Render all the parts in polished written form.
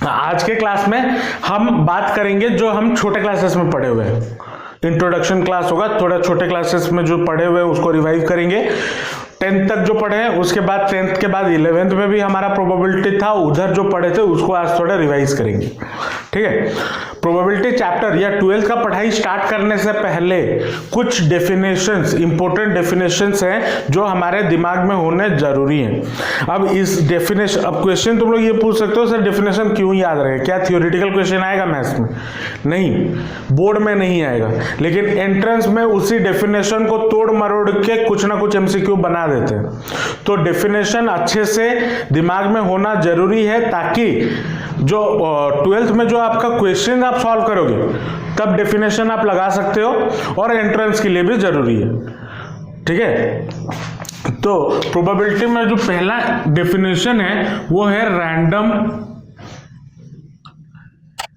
आज के क्लास में हम बात करेंगे जो हम छोटे क्लासेस में पढ़े हुए हैं। इंट्रोडक्शन क्लास होगा, थोड़ा छोटे क्लासेस में जो पढ़े हुए हैं उसको रिवाइज करेंगे। 10th तक जो पढ़े हैं, उसके बाद 10th के बाद 11th में भी हमारा प्रोबेबिलिटी था, उधर जो पढ़े थे उसको आज थोड़ा रिवाइज करेंगे। ठीक है, प्रोबेबिलिटी चैप्टर या 12th का पढ़ाई स्टार्ट करने से पहले कुछ डेफिनेशंस, इंपॉर्टेंट डेफिनेशंस हैं जो हमारे दिमाग में होने जरूरी हैं। अब इस डेफिनेशन, अब क्वेश्चन तुम लोग ये पूछ सकते हो सर डेफिनेशन क्यों याद रहे, क्या थियोरेटिकल क्वेश्चन आएगा मैथ्स में? नहीं, बोर्ड में नहीं आएगा, लेकिन एंट्रेंस में उसी डेफिनेशन को तोड़ मरोड़ के कुछ ना कुछ एमसीक्यू बना देते हैं। तो डेफिनेशन अच्छे से दिमाग में होना जरूरी है, ताकि जो 12th में जो आपका क्वेश्चन आप सॉल्व करोगे तब डेफिनेशन आप लगा सकते हो, और एंट्रेंस के लिए भी जरूरी है। ठीक है, तो प्रोबेबिलिटी में जो पहला डेफिनेशन है वो है रैंडम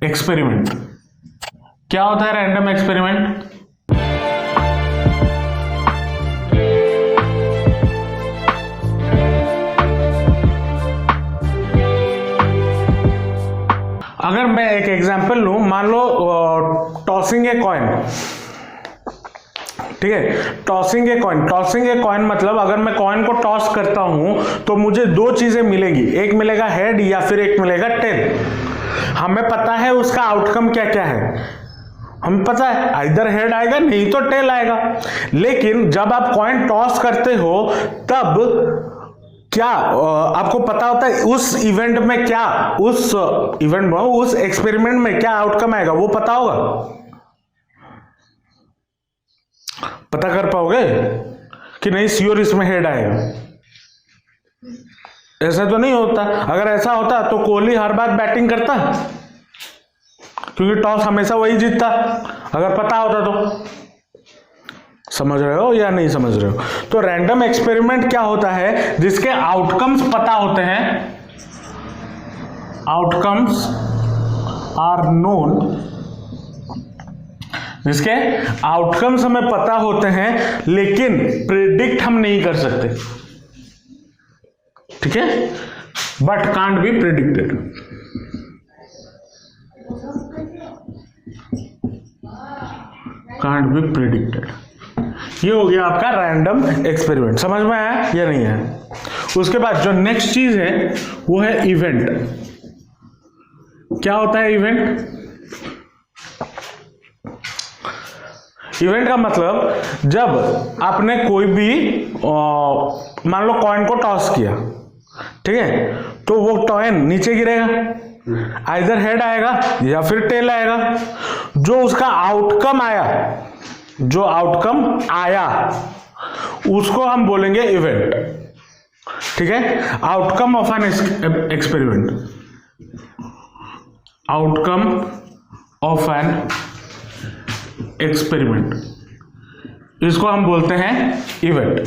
एक्सपेरिमेंट। क्या होता है रैंडम एक्सपेरिमेंट? अगर मैं एक एग्जांपल लूं, मान लो टॉसिंग ए कॉइन। ठीक है, टॉसिंग ए कॉइन मतलब अगर मैं कॉइन को टॉस करता हूं तो मुझे दो चीजें मिलेगी, एक मिलेगा हेड या फिर एक मिलेगा टेल। हमें पता है उसका आउटकम क्या क्या है, हमें पता है इधर हेड आएगा नहीं तो टेल आएगा। लेकिन जब आप कॉइन टॉस करते हो तब क्या आपको पता होता है उस इवेंट में क्या, उस इवेंट में, उस एक्सपेरिमेंट में क्या आउटकम आएगा, वो पता होगा? पता कर पाओगे कि नहीं श्योर इसमें हेड आएगा? ऐसा तो नहीं होता। अगर ऐसा होता तो कोहली हर बार बैटिंग करता, क्योंकि टॉस हमेशा वही जीतता, अगर पता होता तो। समझ रहे हो या नहीं समझ रहे हो? तो रैंडम एक्सपेरिमेंट क्या होता है, जिसके आउटकम्स पता होते हैं, आउटकम्स आर नोन, जिसके आउटकम्स हमें पता होते हैं लेकिन प्रेडिक्ट हम नहीं कर सकते। ठीक है, but can't be predicted. Can't be predicted, ये हो गया आपका रैंडम एक्सपेरिमेंट। समझ में आया या नहीं है? उसके बाद जो नेक्स्ट चीज है वो है इवेंट। क्या होता है इवेंट? इवेंट का मतलब जब आपने कोई भी मान लो कॉइन को टॉस किया, ठीक है, तो वो कॉइन नीचे गिरेगा, आइदर हेड आएगा या फिर टेल आएगा। जो उसका आउटकम आया, जो आउटकम आया उसको हम बोलेंगे इवेंट। ठीक है, outcome of an experiment, outcome of an experiment, इसको हम बोलते हैं इवेंट।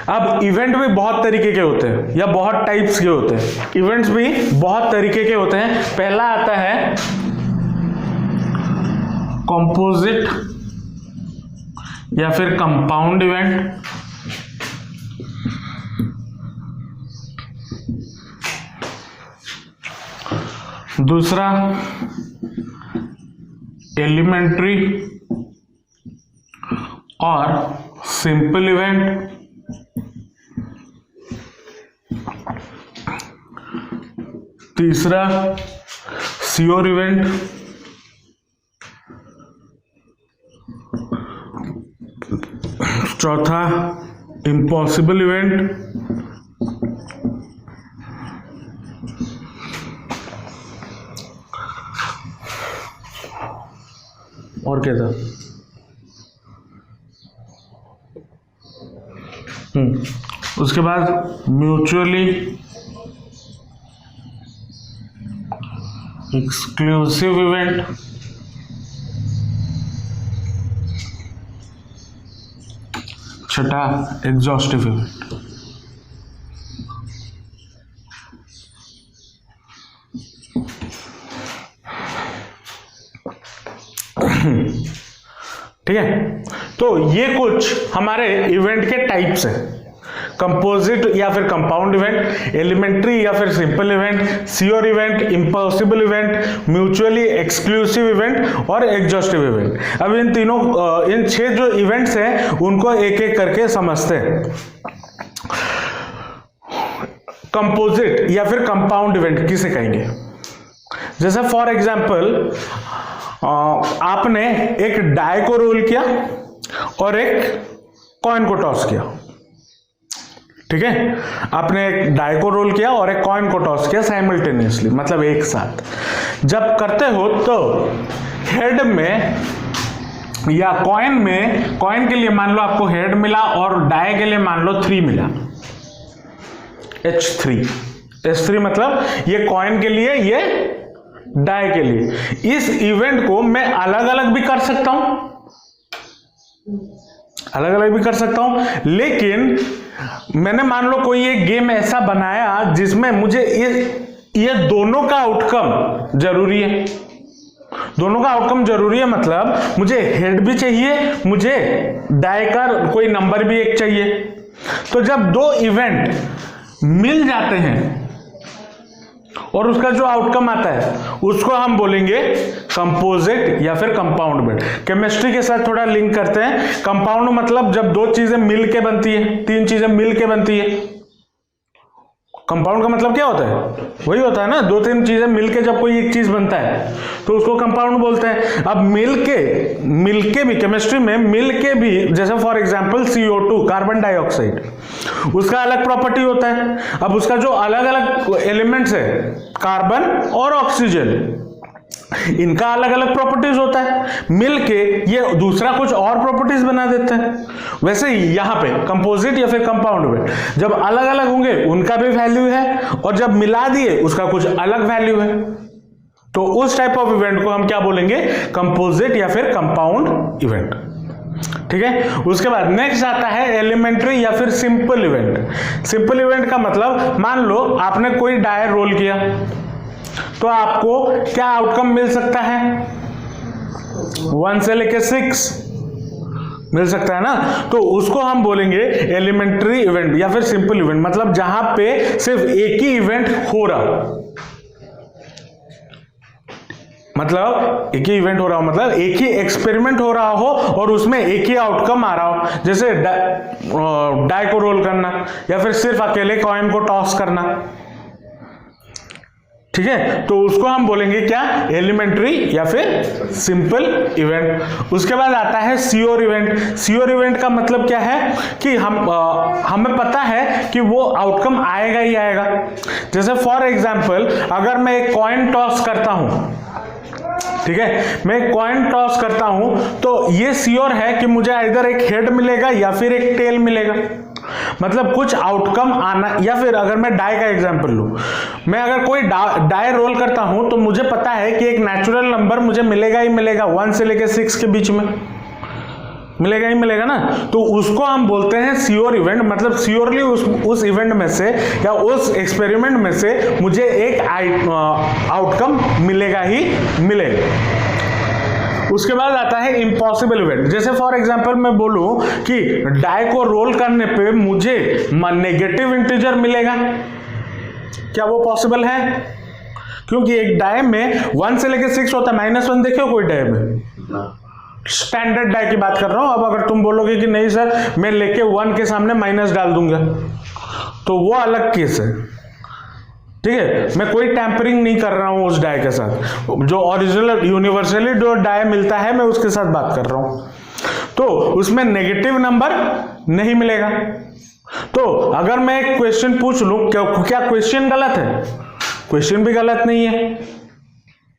अब इवेंट भी बहुत तरीके के होते हैं या बहुत टाइप्स के होते हैं। इवेंट्स भी बहुत तरीके के होते हैं। पहला आता है कंपोजिट या फिर कंपाउंड इवेंट। दूसरा एलिमेंट्री और सिंपल इवेंट। तीसरा श्योर इवेंट। चौथा इम्पॉसिबल इवेंट। और क्या था? उसके बाद म्यूचुअली एक्सक्लूसिव इवेंट। छठा एग्जॉस्टिव इवेंट। ठीक है, तो ये कुछ हमारे इवेंट के टाइप्स हैं। कंपोजिट या फिर कंपाउंड इवेंट, एलिमेंट्री या फिर simple event, sure event, impossible event, mutually exclusive event और एग्जॉस्टिव इवेंट। अब इन तीनों इन 6 जो इवेंट्स हैं उनको एक एक करके समझते हैं। कंपोजिट या फिर कंपाउंड इवेंट किसे कहेंगे? जैसे फॉर एग्जाम्पल आपने एक डाई को रोल किया और एक कॉइन को टॉस किया, ठीक है? आपने एक डाई को रोल किया और एक कॉइन को टॉस किया साइमल्टेनियसली, मतलब एक साथ। जब करते हो तो हेड में या कॉइन में, कॉइन के लिए मान लो आपको हेड मिला और डाई के लिए मान लो 3 मिला, H3 मतलब ये कॉइन के लिए, ये डाई के लिए। इस इवेंट को मैं अलग अलग भी कर सकता हूं, अलग अलग भी कर सकता हूं, लेकिन मैंने मान लो कोई एक गेम ऐसा बनाया जिसमें मुझे ये दोनों का आउटकम जरूरी है। दोनों का आउटकम जरूरी है मतलब मुझे हेड भी चाहिए, मुझे डाई का कोई नंबर भी एक चाहिए। तो जब 2 इवेंट मिल जाते हैं और उसका जो आउटकम आता है उसको हम बोलेंगे कंपोजिट या फिर कंपाउंड इवेंट। केमिस्ट्री के साथ थोड़ा लिंक करते हैं। कंपाउंड मतलब जब 2 चीजें मिल के बनती है, 3 चीजें मिल के बनती है। कंपाउंड का मतलब क्या होता है? वही होता है ना, 2-3 चीजें मिलके जब कोई एक चीज बनता है तो उसको कंपाउंड बोलते हैं। अब मिलके भी केमिस्ट्री में मिलके भी, जैसे for example CO2 carbon dioxide, उसका अलग प्रॉपर्टी होता है। अब उसका जो अलग अलग एलिमेंट्स है कार्बन और ऑक्सीजन, इनका अलग अलग प्रॉपर्टीज होता है, मिलके ये दूसरा कुछ और प्रॉपर्टीज बना देते हैं। वैसे यहां पे कंपोजिट या फिर कंपाउंड इवेंट जब अलग अलग होंगे उनका भी वैल्यू है और जब मिला दिए उसका कुछ अलग वैल्यू है। तो उस टाइप ऑफ इवेंट को हम क्या बोलेंगे? कंपोजिट या फिर कंपाउंड इवेंट, ठीक है? उसके बाद नेक्स्ट आता है एलिमेंट्री या फिर सिंपल इवेंट। सिंपल इवेंट का मतलब मान लो आपने कोई डाई रोल किया तो आपको क्या आउटकम मिल सकता है? 1 से लेके 6 मिल सकता है ना, तो उसको हम बोलेंगे एलिमेंट्री इवेंट या फिर सिंपल इवेंट। मतलब जहां पे सिर्फ एक ही इवेंट हो रहा, मतलब एक ही इवेंट हो रहा हो, मतलब एक ही एक्सपेरिमेंट हो रहा हो और उसमें एक ही आउटकम आ रहा हो। जैसे डाई को रोल करना या फिर सिर्फ अकेले कॉइन को टॉस करना, ठीक है? तो उसको हम बोलेंगे क्या? एलिमेंट्री या फिर सिंपल इवेंट। उसके बाद आता है श्योर इवेंट। श्योर इवेंट का मतलब क्या है कि हमें पता है कि वो आउटकम आएगा ही आएगा। जैसे फॉर एग्जांपल अगर मैं एक कॉइन टॉस करता हूं, ठीक है, मैं कॉइन टॉस करता हूं तो ये श्योर है कि मुझे इधर एक हेड मिलेगा या फिर एक टेल मिलेगा। मतलब कुछ आउटकम आना। या फिर अगर मैं डाई का एग्जांपल लूं, मैं अगर कोई डाई रोल करता हूं तो मुझे पता है कि एक नेचुरल नंबर मुझे मिलेगा ही मिलेगा, 1 से लेकर 6 के बीच में मिलेगा ही मिलेगा ना। तो उसको हम बोलते हैं श्योर इवेंट। मतलब श्योरली उस इवेंट में से या उस एक्सपेरिमेंट में से मुझे एक आउटकम मिलेगा ही मिलेगा। उसके बाद आता है इम्पॉसिबल इवेंट। जैसे फॉर एग्जांपल मैं बोलूं कि डाई को रोल करने पे मुझे नेगेटिव इंटीजर मिलेगा, क्या वो पॉसिबल है? क्योंकि एक डाई में 1 से लेकर 6 होता है। -1 देखे हो कोई डाई में? स्टैंडर्ड डाई की बात कर रहा हूं। अब अगर तुम बोलोगे कि नहीं सर मैं लेके 1 के सामने माइनस डाल दूंगा, तो वो अलग केस है, ठीक है? मैं कोई टैंपरिंग नहीं कर रहा हूं उस डाई के साथ। जो ओरिजिनल यूनिवर्सली जो डाई मिलता है मैं उसके साथ बात कर रहा हूं, तो उसमें नेगेटिव नंबर नहीं मिलेगा। तो अगर मैं एक क्वेश्चन पूछ लूं, क्या क्वेश्चन गलत है? क्वेश्चन भी गलत नहीं है।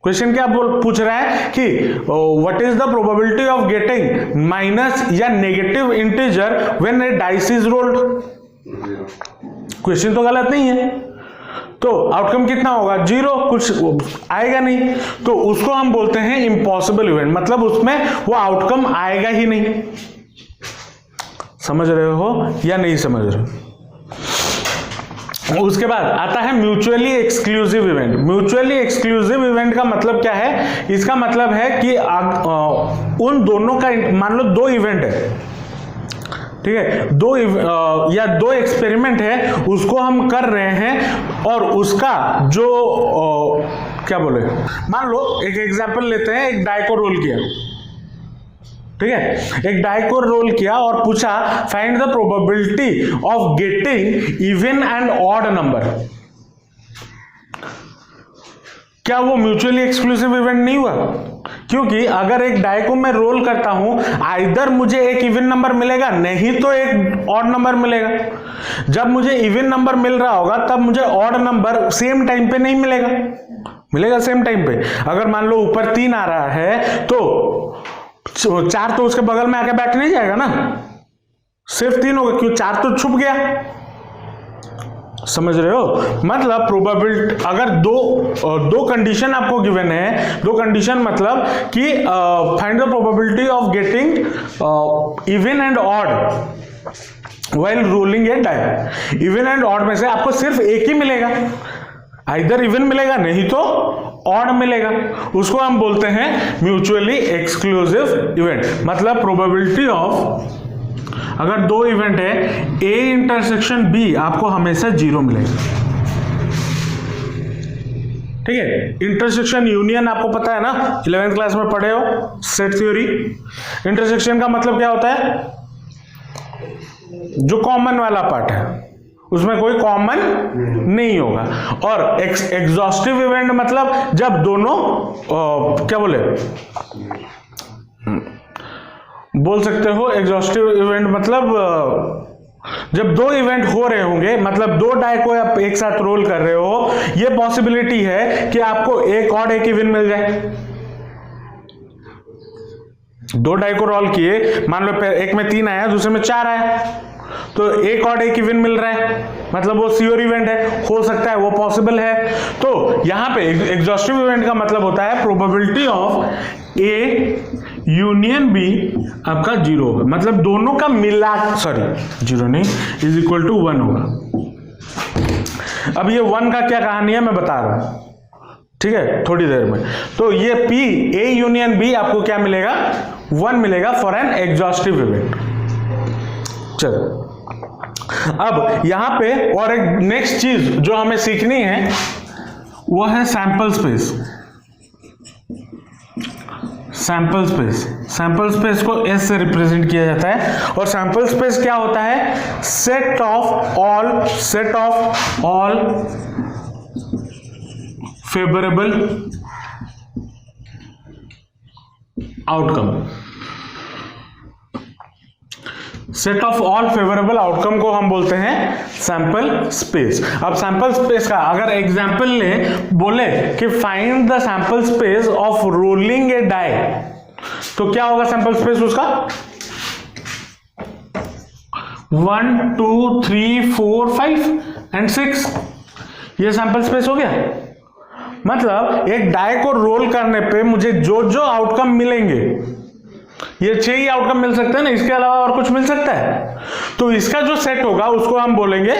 क्वेश्चन क्या पूछ रहा है कि what is the probability of getting minus या negative integer when a dice is rolled? Question तो गलत नहीं है, तो आउटकम कितना होगा? 0, कुछ आएगा नहीं। तो उसको हम बोलते हैं इम्पॉसिबल इवेंट। मतलब उसमें वो आउटकम आएगा ही नहीं। समझ रहे हो या नहीं समझ रहे हो? उसके बाद आता है mutually exclusive event. Mutually exclusive event का मतलब क्या है? इसका मतलब है कि उन दोनों का, मान लो 2 इवेंट है, ठीक है, दो एक्सपेरिमेंट है उसको हम कर रहे हैं और उसका जो क्या बोले, मान लो एक एग्जांपल लेते हैं, एक डाई को रोल किया, ठीक है, एक डाई को रोल किया और पूछा find the probability of getting even and odd number. क्या वो म्यूचुअली एक्सक्लूसिव इवेंट नहीं हुआ? क्योंकि अगर एक डाई को मैं रोल करता हूं, आइदर मुझे एक इवन नंबर मिलेगा, नहीं तो एक ऑड नंबर मिलेगा। जब मुझे इवन नंबर मिल रहा होगा तब मुझे ऑड नंबर सेम टाइम पे नहीं मिलेगा सेम टाइम पे। अगर मान लो ऊपर 3 आ रहा है तो 4 तो उसके बगल में आके बैठ नहीं जाएगा ना, सिर्फ 3 होगा, क्यों 4 तो छुप गया। समझ रहे हो? मतलब प्रोबेबिलिटी, अगर दो कंडीशन आपको गिवन है, दो कंडीशन मतलब कि find the probability of getting even and odd while rolling a die. Even and odd में से आपको सिर्फ एक ही मिलेगा, आइदर इवन मिलेगा नहीं तो ऑड मिलेगा। उसको हम बोलते हैं म्यूचुअली एक्सक्लूसिव इवेंट। मतलब प्रोबेबिलिटी ऑफ, अगर 2 इवेंट है A इंटरसेक्शन B, आपको हमेशा 0 मिलेगा। ठीक है, इंटरसेक्शन यूनियन आपको पता है ना, 11th क्लास में पढ़े हो, सेट थ्योरी। इंटरसेक्शन का मतलब क्या होता है? जो कॉमन वाला पार्ट है उसमें कोई कॉमन नहीं होगा। और एग्जॉस्टिव इवेंट मतलब जब दोनों क्या बोल सकते हो, एग्जॉस्टिव इवेंट मतलब जब 2 इवेंट हो रहे होंगे, मतलब 2 डाई को आप एक साथ रोल कर रहे हो, ये पॉसिबिलिटी है कि आपको एक और एक इवन मिल जाए। 2 डाई को रोल किए, मान लो एक में 3 आया, दूसरे में 4 आया, तो एक और एक इवन मिल रहा है, मतलब वो श्योर इवेंट है, हो सकता है, वो पॉसिबल है। तो यहां पे एग्जॉस्टिव इवेंट का मतलब होता है probability of A union B आपका 0 होगा, मतलब दोनों का मिला, 0 नहीं, इज इक्वल टू 1 होगा। अब ये 1 का क्या कहानी है मैं बता रहा हूं, ठीक है, थोड़ी देर में। तो ये P A यूनियन B आपको क्या मिलेगा? 1 मिलेगा फॉर एन एग्जॉस्टिव इवेंट। चलो, अब यहां पे और एक नेक्स्ट चीज जो हमें सीखनी है वो है सैंपल स्पेस। सैंपल स्पेस को S से रिप्रेजेंट किया जाता है। और सैंपल स्पेस क्या होता है? Set of all favourable outcome. Set of all favourable outcome को हम बोलते हैं सैंपल स्पेस। अब सैंपल स्पेस का अगर एग्जांपल ले, बोले कि find the sample space of rolling a die, तो क्या होगा सैंपल स्पेस उसका? 1 2 3 4 5 एंड 6, ये सैंपल स्पेस हो गया। मतलब एक डाई को रोल करने पे मुझे जो जो आउटकम मिलेंगे, ये 6 ही आउटकम मिल सकते हैं ना, इसके अलावा और कुछ मिल सकता है? तो इसका जो सेट होगा उसको हम बोलेंगे,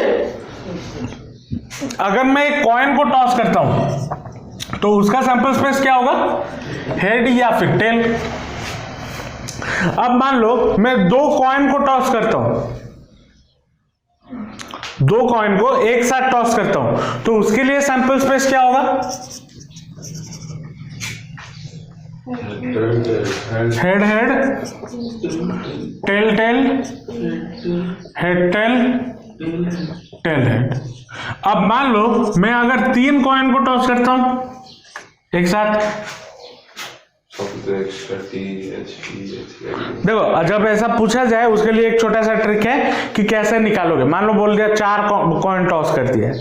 अगर मैं एक कॉइन को टॉस करता हूं तो उसका सैंपल स्पेस क्या होगा? हेड या फिर टेल। अब मान लो मैं 2 कॉइन को टॉस करता हूं, 2 कॉइन को एक साथ टॉस करता हूं, तो उसके लिए सैंपल स्पेस क्या होगा? Head head, tail tail, head tail, tail head. अब मान लो मैं अगर 3 कॉइन को टॉस करता हूं एक साथ, देखो जब ऐसा पूछा जाए उसके लिए एक छोटा सा ट्रिक है कि कैसे निकालोगे। मान लो बोल दिया 4 कॉइन टॉस कर दिया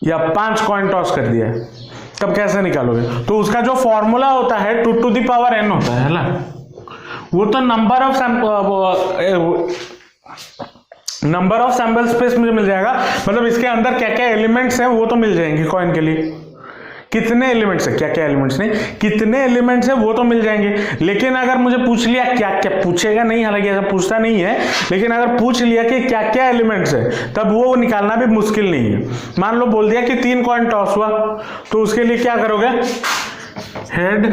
या 5 कॉइन टॉस कर दिया, तब कैसे निकालोगे? तो उसका जो फॉर्मूला होता है 2 to the power n होता है ना, वो तो नंबर ऑफ सैंपल स्पेस मुझे मिल जाएगा। मतलब इसके अंदर क्या क्या एलिमेंट्स हैं वो तो मिल जाएंगे कॉइन के लिए। कितने एलिमेंट्स है, क्या क्या एलिमेंट्स नहीं, कितने एलिमेंट्स है वो तो मिल जाएंगे। लेकिन अगर मुझे पूछ लिया, क्या क्या पूछेगा नहीं, हालांकि ऐसा पूछता नहीं है, लेकिन अगर पूछ लिया कि क्या क्या एलिमेंट्स है, तब वो निकालना भी मुश्किल नहीं है। मान लो बोल दिया कि 3 कॉइन टॉस हुआ, तो उसके लिए क्या करोगे? Head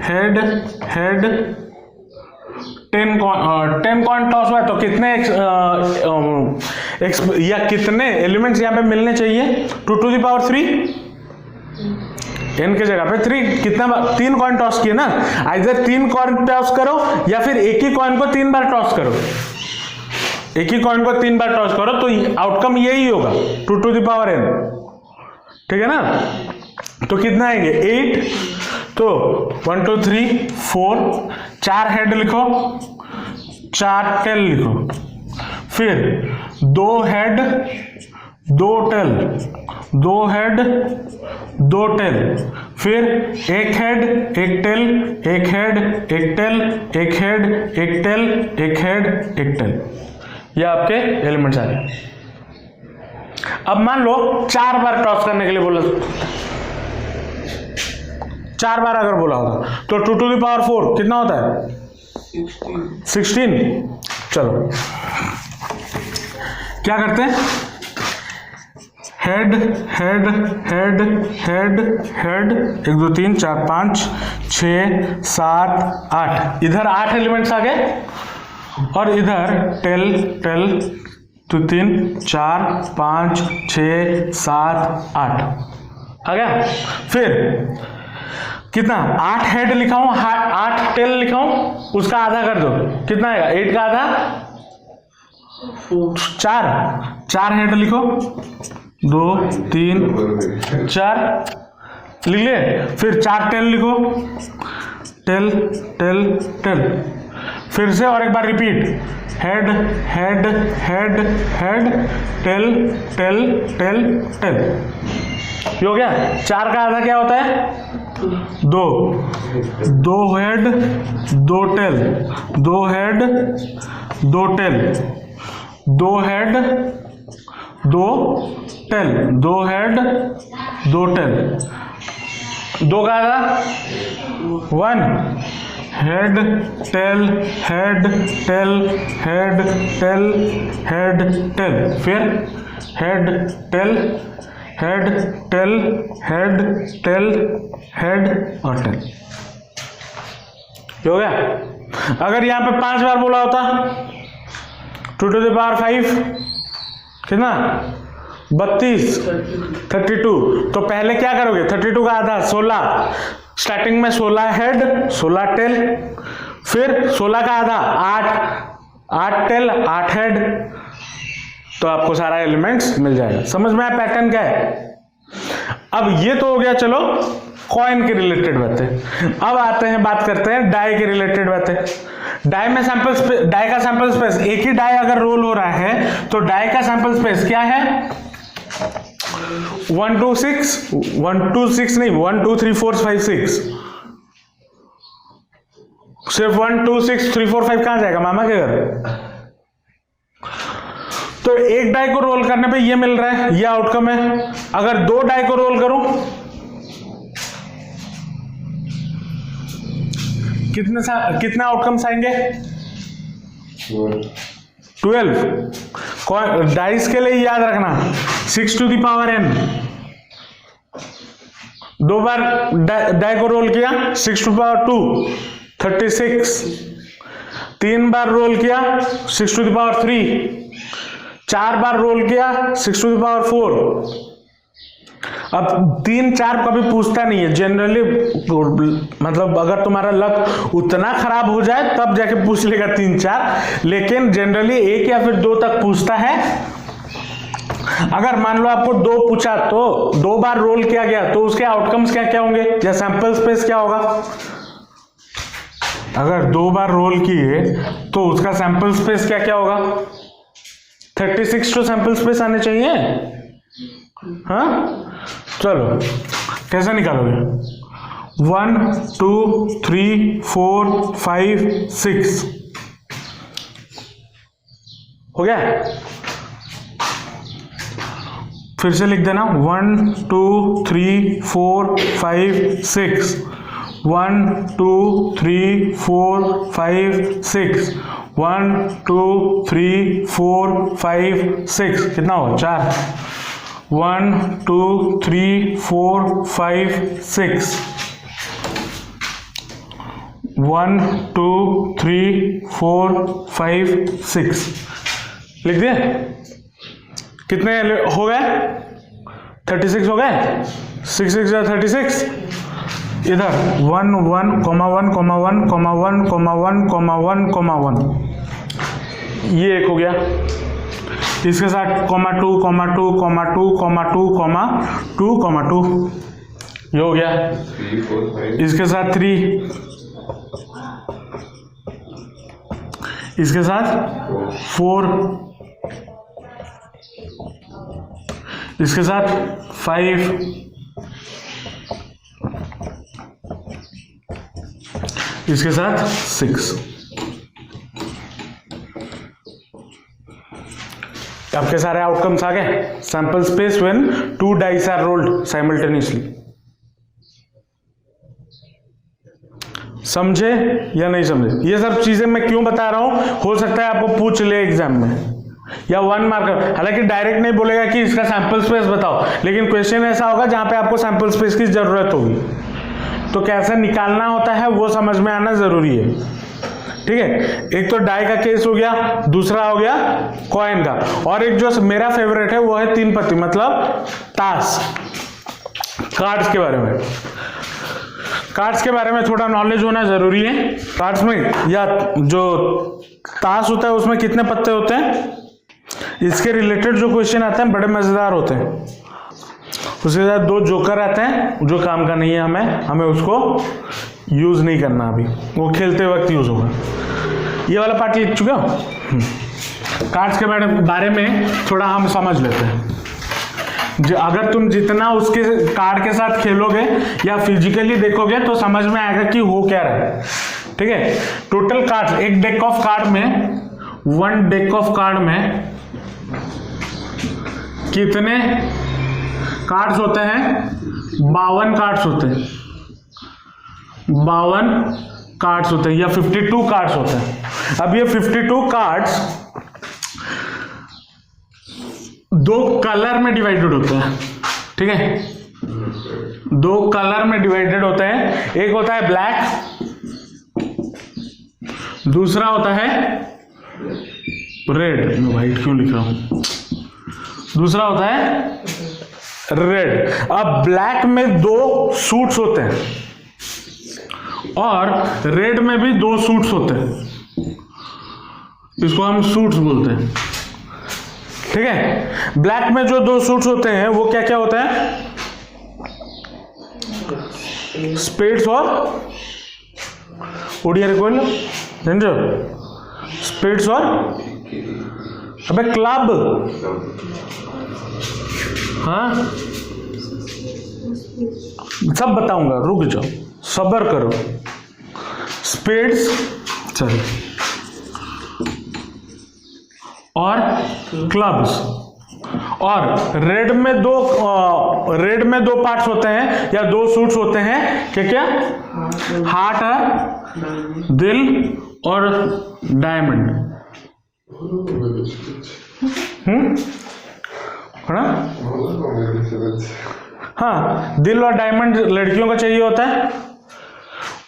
head head 10 coin toss हुआ है, तो कितने या कितने एलिमेंट्स यहाँ पे मिलने चाहिए? 2 to the power 3, n के जगह पे 3, कितना 3 कॉइन टॉस किए ना, आइदर 3 कॉइन टॉस करो या फिर एक ही कॉइन को 3 बार टॉस करो, एक ही कॉइन को 3 बार टॉस करो, तो आउटकम यही होगा 2 to the power n, ठीक है ना। तो कितना आएंगे 8, तो 1 2 3 4, 4 हेड लिखो, 4 टेल लिखो, फिर 2 हेड 2 टेल, 2 हेड 2 टेल, फिर 1 head 1 tail, 1 head 1 tail, 1 head 1 tail, 1 head 1 tail, ये आपके एलिमेंट्स आ गए। अब मान लो 4 बार टॉस करने के लिए बोला, 4 बार अगर बोला होता तो 2 to the power 4 कितना होता है? 16। चलो क्या करते हैं, head head head head head, 1 2 3 4 5 6 7 8, इधर 8 एलिमेंट्स आ गए, और इधर टेल टेल, 2 3 4 5 6 7 8 आ गया। फिर कितना 8 हेड लिखाऊं, 8 टेल लिखाऊं, उसका आधा कर दो, कितना आएगा? 8 का आधा 4 हेड लिखो, 2 3 4 लिख ले, फिर 4 टेल लिखो, टेल टेल टेल, फिर से और एक बार repeat, head head head head, tail tail tail tail, ये हो गया। 4 का आधा क्या होता है? 2 head 2 tail, 2 head 2 tail, 2 head 2 tail, 2 head 2 tail, 2 का आधा 1 head tail head tail head tail head tail, फिर head tail head tail head tail head और टेल, हो गया। अगर यहां पे 5 बार बोला होता 2 to the power 5 कितना? 32 32, तो पहले क्या करोगे? 32 का आधा 16, स्टार्टिंग में 16 हेड 16 टेल, फिर 16 का आधा 8 टेल 8 हेड, तो आपको सारा एलिमेंट्स मिल जाएगा। समझ में आया पैटर्न क्या है? अब ये तो हो गया चलो कॉइन के रिलेटेड बातें। अब आते हैं, बात करते हैं डाई के रिलेटेड बातें। डाई में डाई का सैंपल स्पेस, एक ही डाई अगर रोल हो रहा है तो डाई का सैंपल स्पेस क्या है? 1 2 6 नहीं, 1 2 3 4 5 6, सिर्फ 1 2 6 3 4 5 कहां जाएगा? मामा के घर। तो एक डाई को रोल करने पे ये मिल रहा है, ये आउटकम है। अगर 2 डाई को रोल करूं, कितने आउटकम्स आएंगे? 12। डाइस के लिए याद रखना 6 to the power n, 2 बार डाई को रोल किया 6 to the power 2 36, 3 बार रोल किया 6 to the power 3, 4 बार रोल किया 6 to the power 4। अब 3 4 कभी पूछता नहीं है जनरली, मतलब अगर तुम्हारा लक उतना खराब हो जाए तब जाके पूछ लेगा 3 4, लेकिन जनरली 1 या फिर 2 तक पूछता है। अगर मान लो आपको 2 पूछा तो 2 बार रोल किया गया तो उसके आउटकम्स क्या क्या होंगे या सैंपल स्पेस क्या होगा? अगर 2 बार रोल किए तो उसका सैंपल स्पेस क्या क्या होगा? 36 तो सैंपल स्पेस आने चाहिए। हाँ चलो कैसे निकालोगे? 1 2 3 4 5 6 हो गया। फिर से लिख देना 1 2 3 4 5 6, 1 2 3 4 5 6, 1 2 3 4 5 6, कितना हो? 4। 1 2 3 4 5 6, 1 2 3 4 5 6 लिख दिए। कितने हो गए? 36 हो गए। 6 6 36। इधर 1 1 1 1 1 1 1 ये एक हो गया। इसके साथ 2 2 2 2 2 2 ये हो गया। इसके साथ 3, इसके साथ 4, इसके साथ 5, इसके साथ 6। आपके सारे आउटकम्स आ गए। Sample space when 2 dice are rolled simultaneously. समझे या नहीं समझे? ये सब चीजें मैं क्यों बता रहा हूं, हो सकता है आपको पूछ ले एग्जाम में या 1 मार्कर। हालांकि डायरेक्ट नहीं बोलेगा कि इसका सैंपल स्पेस बताओ, लेकिन क्वेश्चन ऐसा होगा जहां पे आपको सैंपल स्पेस की जरूरत होगी, तो कैसे निकालना होता है वो समझ में आना जरूरी है। ठीक है, एक तो डाई का केस हो गया, दूसरा हो गया कॉइन का, और एक जो मेरा फेवरेट है वो है 3 पत्ती, मतलब ताश, कार्ड्स के बारे में। कार्ड्स के बारे में थोड़ा नॉलेज होना जरूरी है। कार्ड्स में या जो ताश होता है उसमें कितने पत्ते होते हैं, इसके रिलेटेड जो क्वेश्चन आते हैं बड़े मजेदार होते हैं। उसके साथ 2 जोकर आते हैं जो काम का नहीं है, हमें उसको यूज नहीं करना, अभी वो खेलते वक्त यूज होगा। ये वाला पार्ट लिख चुके हो। कार्ड्स के बारे में थोड़ा हम समझ लेते हैं। अगर तुम जितना उसके कार्ड के साथ खेलोगे या फिजिकली देखोगे तो समझ में आएगा कि हो क्या रहा है। ठीक है, टोटल कार्ड्स, एक डेक ऑफ कार्ड में, 1 डेक ऑफ कार्ड में कितने कार्ड्स होते हैं? 52 कार्ड्स होते हैं। 52 कार्ड्स होते हैं या 52 कार्ड्स होते हैं। अब ये 52 कार्ड्स 2 कलर में डिवाइडेड होते हैं। ठीक है, 2 कलर में डिवाइडेड होते हैं। एक होता है ब्लैक, दूसरा होता है रेड। मैं व्हाइट क्यों लिख रहा हूं? दूसरा होता है रेड। अब ब्लैक में 2 सूट्स होते हैं और रेड में भी 2 सूट्स होते हैं। इसको हम सूट्स बोलते हैं। ठीक है, ब्लैक में जो 2 सूट्स होते हैं वो क्या क्या होता है? स्पेड्स और ओडिया रिकॉल, समझो? स्पेड्स और अबे क्लब, हाँ सब बताऊंगा, रुक जाओ, सब्र करो। स्पेड्स, चलो, और क्लब्स। और रेड में 2 पार्ट्स होते हैं या 2 सूट्स होते हैं, क्या क्या? हार्ट है, दिल और डायमंड। हाँ, दिल और डायमंड लड़कियों का चाहिए होता है,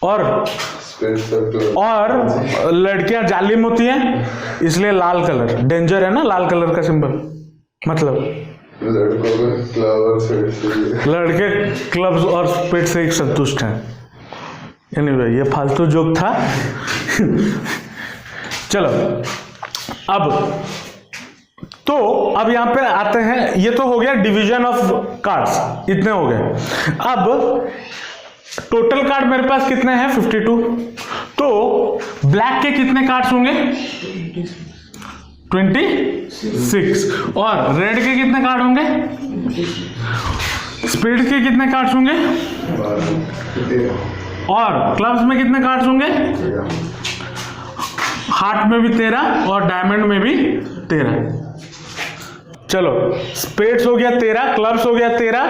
और लड़कियां जालिम होती हैं, इसलिए लाल कलर डेंजर है ना, लाल कलर का सिंबल। मतलब लड़के क्लब्स और स्पेड से एक संतुष्ट हैं। एनीवे, ये फालतू जोक था। चलो, अब यहां पे आते हैं। ये तो हो गया डिवीजन ऑफ कार्ड्स, इतने हो गए। अब टोटल कार्ड मेरे पास कितने हैं? 52। तो ब्लैक के कितने कार्ड्स होंगे? 26। और रेड के कितने कार्ड होंगे? स्पेड के कितने कार्ड्स होंगे? और क्लब्स में कितने कार्ड्स होंगे? हार्ट में भी 13 और डायमंड में भी 13। चलो, स्पेड्स हो गया 13, क्लब्स हो गया 13,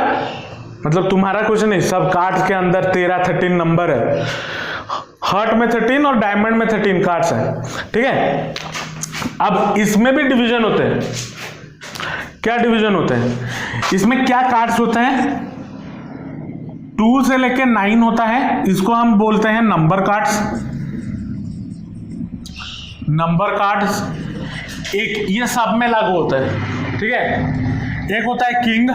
मतलब तुम्हारा कुछ नहीं, सब कार्ड्स के अंदर 13 नंबर है। हार्ट में 13 और डायमंड में 13 कार्ड्स हैं। ठीक है, अब इसमें भी डिवीजन होते हैं। क्या डिवीजन होते हैं इसमें? क्या कार्ड्स होते हैं? 2 से लेके 9 होता है, इसको हम बोलते हैं नंबर कार्ड्स। नंबर कार्ड्स एक ये सब में लागू होता है, ठीक है। एक होता है किंग,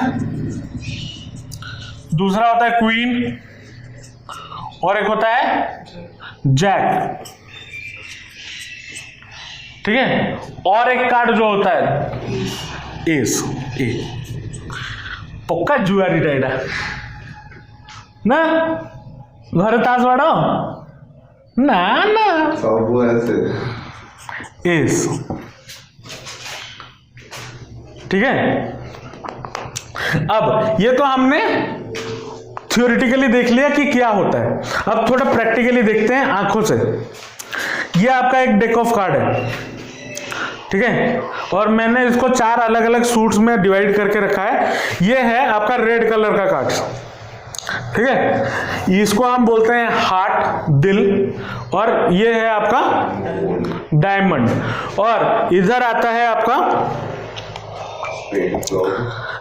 दूसरा होता है क्वीन, और एक होता है जैक, ठीक है। और एक कार्ड जो होता है एस, ए पक्का जुआरी टाइडा ना, घर ताश बाड़ो ना ना सब ऐसे एस, ठीक है। अब ये तो हमने थ्योरेटिकली देख लिया कि क्या होता है। अब थोड़ा प्रैक्टिकली देखते हैं आंखों से। ये आपका एक डेक ऑफ कार्ड है, ठीक है, और मैंने इसको 4 अलग अलग सूट्स में डिवाइड करके रखा है। ये है आपका रेड कलर का कार्ड, ठीक है। इसको हम बोलते हैं हार्ट, दिल, और ये है आपका डायमंड। और इधर आता है आपका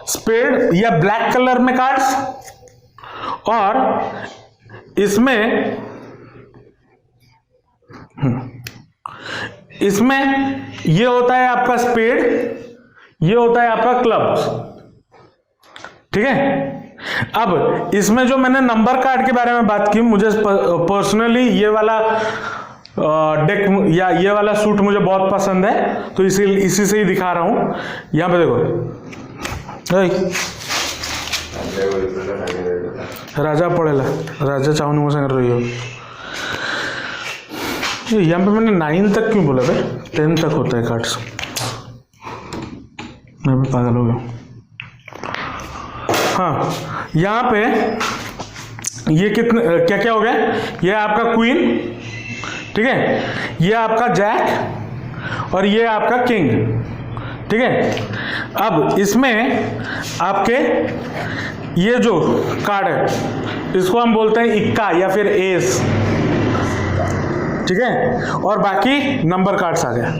स्पेड या ब्लैक कलर में कार्ड्स, और इसमें ये होता है आपका स्पेड, ये होता है आपका क्लब्स, ठीक है। अब इसमें जो मैंने नंबर कार्ड के बारे में बात की, मुझे पर्सनली ये वाला डेक या ये वाला सूट मुझे बहुत पसंद है, तो इसी से ही दिखा रहा हूं। यहां पे देखो, राजा पड़ेला, राजा चाहूनी मुझे रही हो। यहाँ पे मैंने 9 तक क्यों बोला भाई, 10 तक होता है कार्ड्स, मैं भी पागल हो गया। हाँ, यहाँ पे ये कितने क्या क्या हो गया, ये आपका क्वीन, ठीक है, ये आपका जैक, और ये आपका किंग, ठीक है। अब इसमें आपके ये जो कार्ड है इसको हम बोलते हैं इक्का या फिर एस, ठीक है, और बाकी नंबर कार्ड्स आ गए,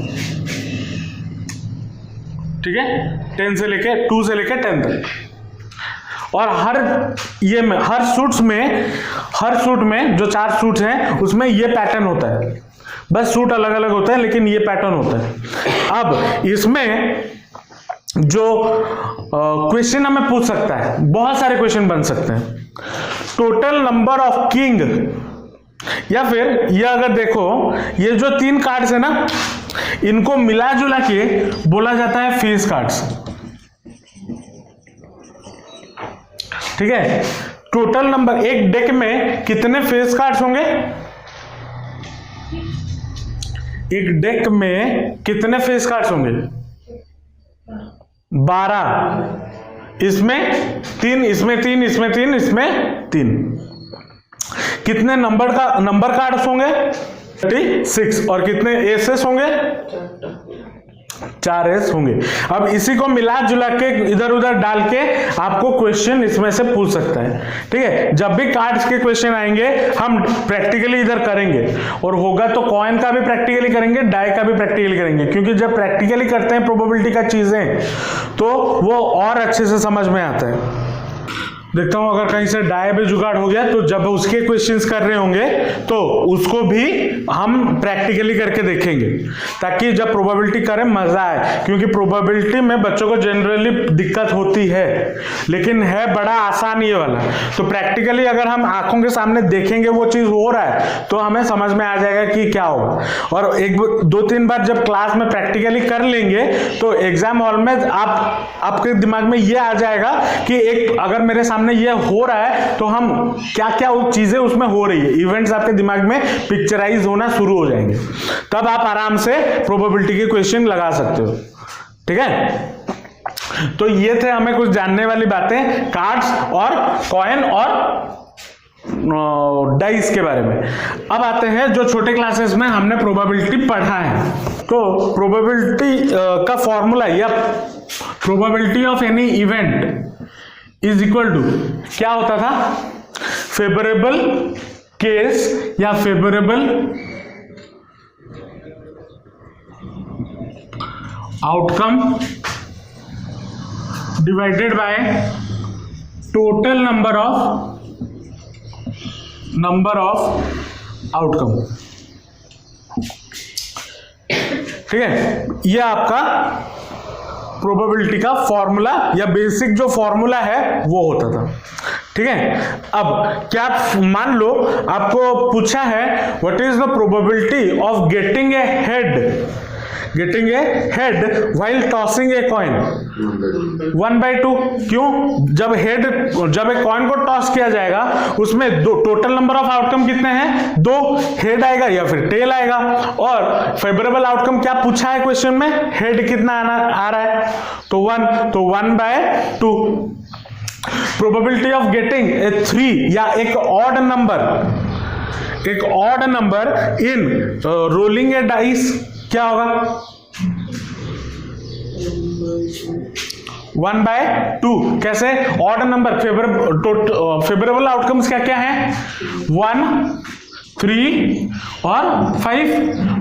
ठीक है, 10 से लेके 2 से लेके 10 तक। और हर सूट में जो 4 सूट हैं उसमें ये पैटर्न होता है, बस सूट अलग अलग होते हैं लेकिन ये पैटर्न होता है। अब इसमें जो क्वेश्चन हमें पूछ सकता है, बहुत सारे क्वेश्चन बन सकते हैं। टोटल नंबर ऑफ किंग, या फिर ये अगर देखो ये जो 3 कार्ड्स है ना, इनको मिला जुला के बोला जाता है फेस कार्ड्स, ठीक है। टोटल नंबर एक डेक में कितने फेस कार्ड्स होंगे, एक डेक में कितने फेस कार्ड्स होंगे, 12। इसमें 3, इसमें 3, इसमें 3, इसमें 3। कितने नंबर कार्ड्स होंगे, 36, और कितने एसेस होंगे, 4 एस होंगे। अब इसी को मिला जुला के इधर उधर डाल के आपको क्वेश्चन इसमें से पूछ सकता है, ठीक है। जब भी कार्ड्स के क्वेश्चन आएंगे हम प्रैक्टिकली इधर करेंगे, और होगा तो कॉइन का भी प्रैक्टिकली करेंगे, डाई का भी प्रैक्टिकली करेंगे, क्योंकि जब प्रैक्टिकली करते हैं प्रोबेबिलिटी का चीजें तो वो और अच्छे से समझ में आता है। देखता हूं अगर कहीं से डाई भी जुगाड़ हो गया तो जब उसके क्वेश्चंस कर रहे होंगे तो उसको भी हम प्रैक्टिकली करके देखेंगे, ताकि जब प्रोबेबिलिटी करें मजा आए। क्योंकि प्रोबेबिलिटी में बच्चों को जनरली दिक्कत होती है, लेकिन है बड़ा आसान ये वाला। तो प्रैक्टिकली अगर हम आंखों के सामने देखेंगे वो चीज हो रहा है तो हमें समझ में आ जाएगा कि क्या होगा। और 2-3 बार जब क्लास में प्रैक्टिकली कर लेंगे तो एग्जाम हॉल में आपके दिमाग में ये आ जाएगा कि एक अगर मेरे सामने ये हो रहा है तो हम क्या क्या चीजें उसमें हो रही है, इवेंट्स आपके दिमाग में पिक्चराइज होना शुरू हो जाएंगे। तब आप आराम से प्रोबेबिलिटी के क्वेश्चन लगा सकते हो, ठीक है। तो ये थे हमें कुछ जानने वाली बातें कार्ड्स और कॉइन और डाइस के बारे में। अब आते हैं जो छोटे क्लासेस में हमने प्रोबेबिलिटी पढ़ा है। तो प्रोबेबिलिटी का फॉर्मूला या probability of any event is equal to क्या होता था, फेवरेबल केस या favourable outcome divided by total number of number of outcome. ठीक है, ये आपका प्रोबेबिलिटी का फॉर्मूला या बेसिक जो फॉर्मूला है वो होता था। ठीक है, अब क्या मान लो आपको पूछा है what is the probability of getting a head while tossing a coin? 1/2। क्यों? जब एक कॉइन को टॉस किया जाएगा उसमें टोटल नंबर ऑफ आउटकम कितने हैं? 2। हेड आएगा या फिर टेल आएगा। और फेवरेबल आउटकम क्या पूछा है क्वेश्चन में? हेड कितना आ रहा है? तो 1, तो 1/2। प्रोबेबिलिटी ऑफ गेटिंग ए 3 या एक odd number in rolling A dice क्या होगा? 1/2। कैसे? ऑड नंबर फेवरेबल आउटकम्स क्या है? 1, 3 और 5।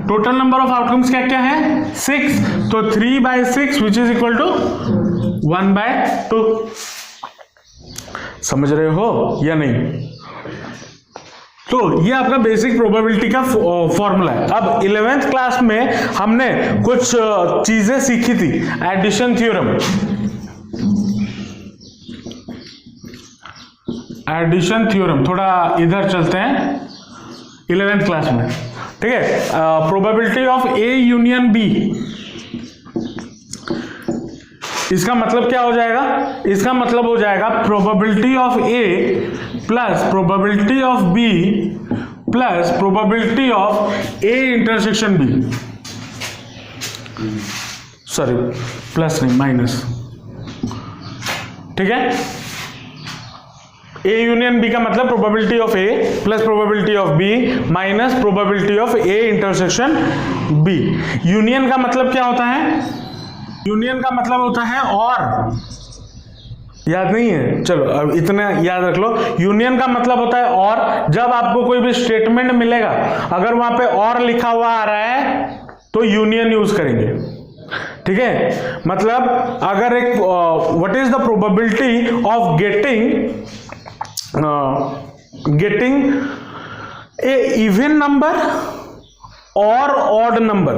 टोटल नंबर ऑफ आउटकम्स क्या है? 6। तो 3/6 विच इज इक्वल टू 1/2। समझ रहे हो या नहीं? तो ये आपका बेसिक प्रोबेबिलिटी का फॉर्मूला है। अब 11th क्लास में हमने कुछ चीजें सीखी थी। एडिशन थ्योरम, थोड़ा इधर चलते हैं 11th क्लास में। ठीक है, probability of A union B, इसका मतलब क्या हो जाएगा? इसका मतलब हो जाएगा probability of A plus probability of B plus probability of A intersection B. Sorry, plus नहीं, माइनस। ठीक है, ए यूनियन बी का मतलब probability of A plus probability of B minus probability of A intersection B. Union का मतलब क्या होता है? यूनियन का मतलब होता है और, याद नहीं है? चलो अब इतना याद रख लो। यूनियन का मतलब होता है और। जब आपको कोई भी स्टेटमेंट मिलेगा अगर वहां पे और लिखा हुआ आ रहा है तो यूनियन यूज करेंगे। ठीक है, मतलब अगर एक what is the probability of getting a even number और odd number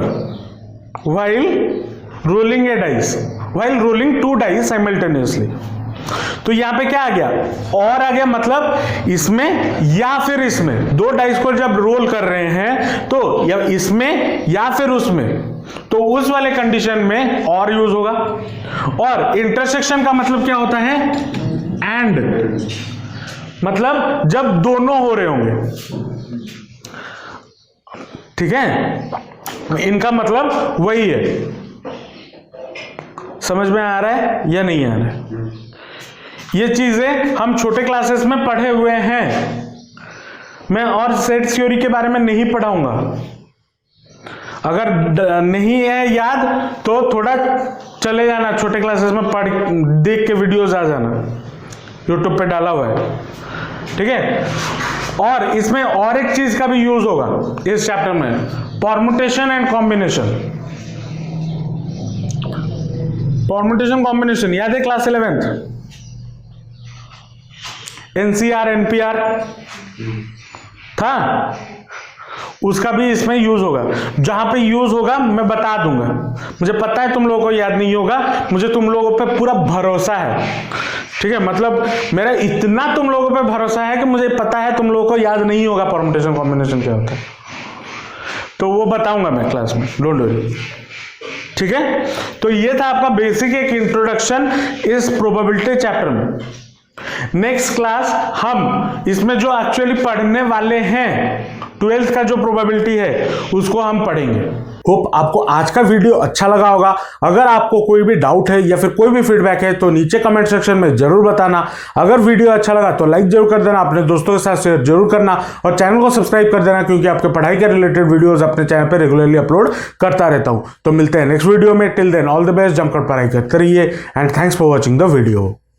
while rolling a dice, while rolling 2 dice simultaneously। तो यहां पे क्या आ गया? और आ गया, मतलब इसमें या फिर इसमें। 2 डाइस को जब रोल कर रहे हैं तो या इसमें या फिर उसमें, तो उस वाले कंडीशन में और यूज होगा। और इंटरसेक्शन का मतलब क्या होता है? एंड, मतलब जब दोनों हो रहे होंगे। ठीक है, इनका मतलब वही है। समझ में आ रहा है या नहीं आ रहा है? ये चीजें हम छोटे क्लासेस में पढ़े हुए हैं। मैं और सेट थ्योरी के बारे में नहीं पढ़ाऊंगा। अगर नहीं है याद तो थोड़ा चले जाना, छोटे क्लासेस में पढ़ देख के वीडियोस आ जाना, यूट्यूब पे डाला हुआ है। ठीक है, और इसमें और एक चीज का भी यूज होगा इस चैप्टर में, permutation and combination. Permutation combination याद है क्लास 11th एनसीआर एनपीआर था, उसका भी इसमें यूज होगा। जहां पे यूज होगा मैं बता दूंगा। मुझे पता है तुम लोगों को याद नहीं होगा, मुझे तुम लोगों पे पूरा भरोसा है। ठीक है, मतलब मेरा इतना तुम लोगों पे भरोसा है कि मुझे पता है तुम लोगों को याद नहीं होगा परम्यूटेशन कॉम्बिनेशन क्या होता है, तो वो बताऊंगा मैं क्लास में, डोंट वरी। ठीक है, तो ये था आपका बेसिक एक इंट्रोडक्शन इस प्रोबेबिलिटी चैप्टर में। नेक्स्ट क्लास हम इसमें जो एक्चुअली पढ़ने वाले हैं 12th का जो प्रोबेबिलिटी है उसको हम पढ़ेंगे। होप आपको आज का वीडियो अच्छा लगा होगा। अगर आपको कोई भी डाउट है या फिर कोई भी फीडबैक है तो नीचे कमेंट सेक्शन में जरूर बताना। अगर वीडियो अच्छा लगा तो लाइक जरूर कर देना, अपने दोस्तों के साथ शेयर जरूर करना और चैनल को सब्सक्राइब कर देना, क्योंकि आपके पढ़ाई के रिलेटेड वीडियोस अपने चैनल पर रेगुलरली अपलोड करता रहता हूं। तो मिलते हैं नेक्स्ट वीडियो में। Till then all the best, जमकर पढ़ाई करते रहिए and thanks for watching the video.